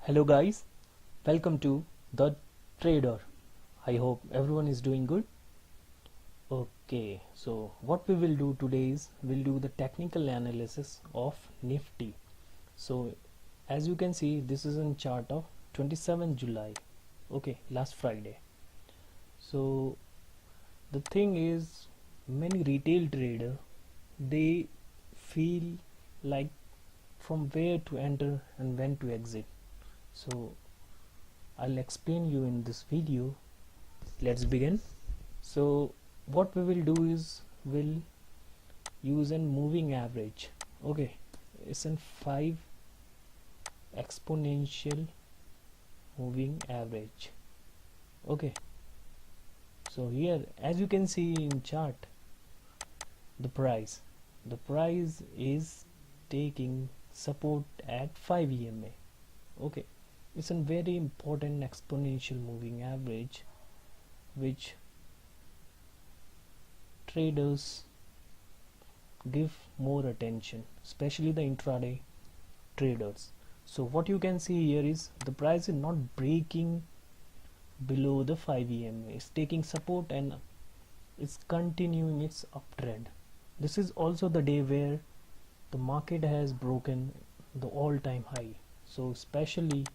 Hello guys, welcome to The Trader. I hope everyone is doing good. Okay, so what we will do today is we'll do the technical analysis of Nifty. So as you can see, this is a chart of 27 July. Okay, last Friday. So the thing is, many retail trader, they feel like from where to enter and when to exit. So I'll explain you in this video. Let's begin. So what we will do is we'll use a moving average. Okay, it's a 5 exponential moving average. Okay, so here as you can see in chart, the price is taking support at 5 EMA. Okay, it's a very important exponential moving average which traders give more attention, especially the intraday traders. So what you can see here is the price is not breaking below the 5 EMA. It's taking support and it's continuing its uptrend. This is also the day where the market has broken the all-time high. So especially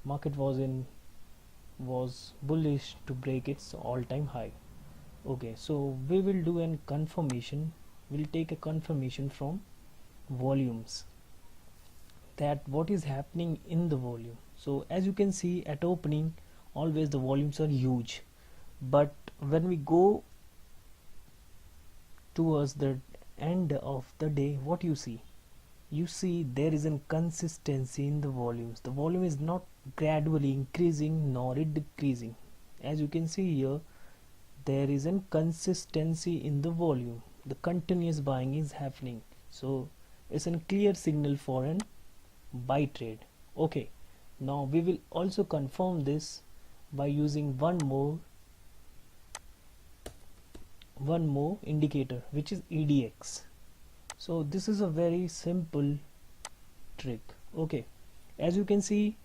market was bullish to break its all-time high. Okay, so we will do a confirmation. We'll take a confirmation from volumes, that what is happening in the volume. So as you can see at opening, always the volumes are huge, but when we go towards the end of the day, what you see there is a consistency in the volumes. The volume is not gradually increasing nor it decreasing. As you can see here, there is a consistency in the volume. The continuous buying is happening, so it's a clear signal for an buy trade. Okay, now we will also confirm this by using one more indicator, which is EDX. So this is a very simple trick. Okay, as you can see,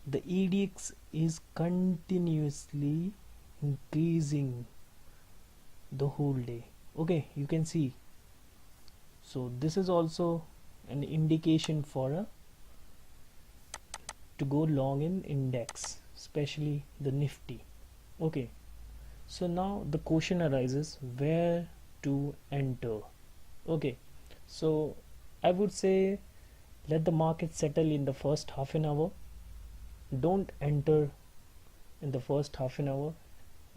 the EDX is continuously increasing the whole day. Okay, you can see. So this is also an indication for to go long in index, especially the Nifty. Okay, so now the question arises where to enter. Okay, so I would say let the market settle in the first half an hour. Don't enter in the first half an hour.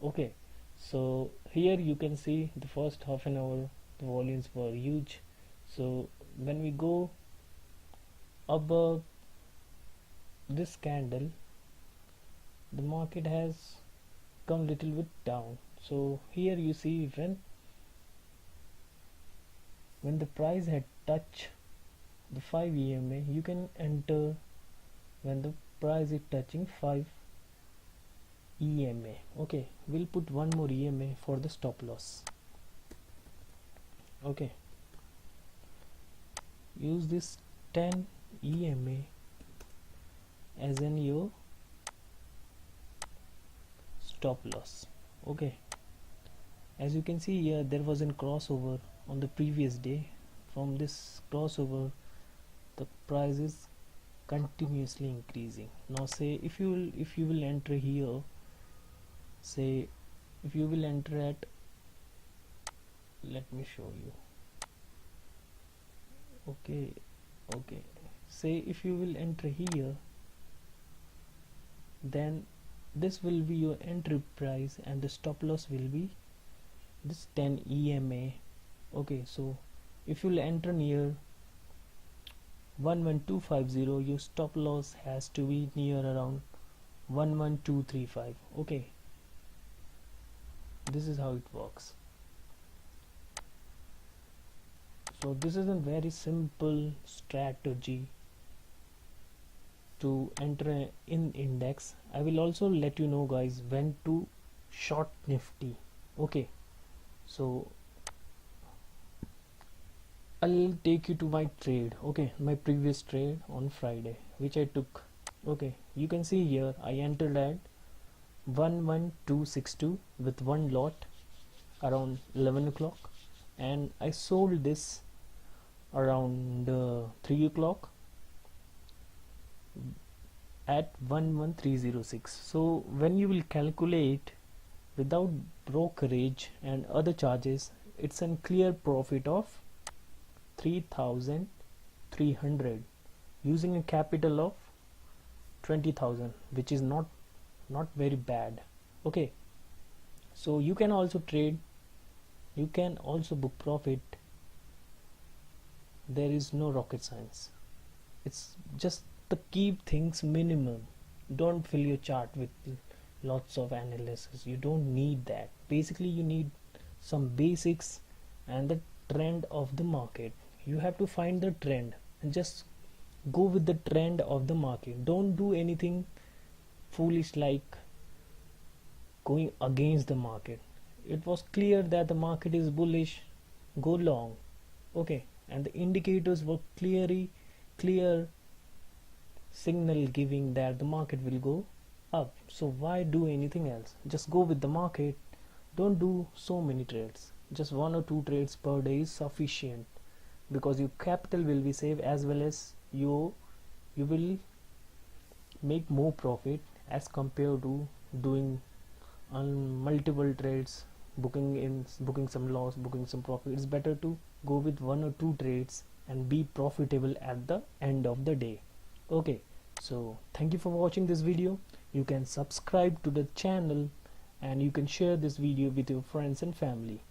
Okay, so here you can see the first half an hour the volumes were huge. So when we go above this candle, the market has come little bit down. So here you see when the price had touched the 5 EMA, you can enter when the price is touching 5 EMA. Okay, we'll put one more EMA for the stop loss. Okay, use this 10 EMA as in your stop loss. Okay, as you can see here, there was a crossover on the previous day. From this crossover, the price is continuously increasing. Now say if you will enter here, say if you will enter at, let me show you. Okay, say if you will enter here, then this will be your entry price and the stop loss will be this 10 EMA. Okay, so if you will enter near 11250, your stop loss has to be near around 11235. Okay, this is how it works. So this is a very simple strategy to enter in index. I will also let you know guys when to short Nifty. Okay, so I'll take you to my trade. Okay, my previous trade on Friday, which I took Okay, you can see here I entered at 11262 with one lot around 11 o'clock, and I sold this around 3 o'clock at 11306. So when you will calculate without brokerage and other charges, it's a clear profit of 3300 using a capital of 20,000, which is not very bad. Okay, so you can also trade, you can also book profit. There is no rocket science, it's just the keep things minimum. Don't fill your chart with lots of analysis, you don't need that. Basically you need some basics and the trend of the market. You have to find the trend and just go with the trend of the market. Don't do anything foolish like going against the market. It was clear that the market is bullish, go long. Okay, and the indicators were clear signal giving that the market will go up. So why do anything else? Just go with the market. Don't do so many trades. Just 1 or 2 trades per day is sufficient, because your capital will be saved as well as you will make more profit as compared to doing on multiple trades, booking some loss, booking some profit. It's better to go with 1 or 2 trades and be profitable at the end of the day. Okay, so thank you for watching this video. You can subscribe to the channel and you can share this video with your friends and family.